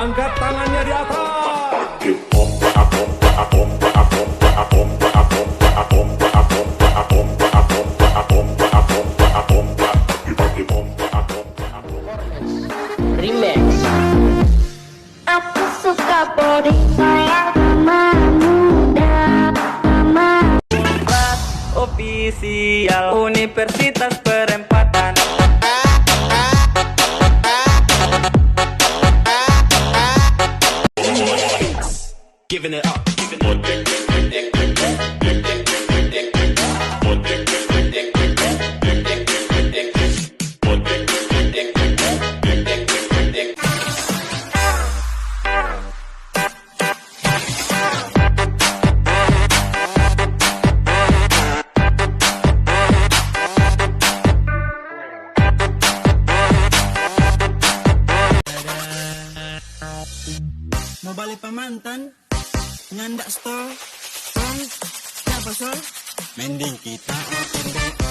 Angkat tangannya di atas. Remix. Aku suka body sayang sama muda sama. Official Universitas Perempatan. Giving it up. Mau balik pamantan, nyandak stol, tong, siapa sol? Mending kita open BO.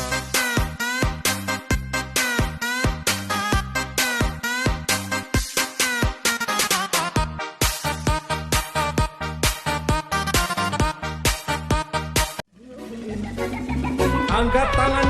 Angkat tangan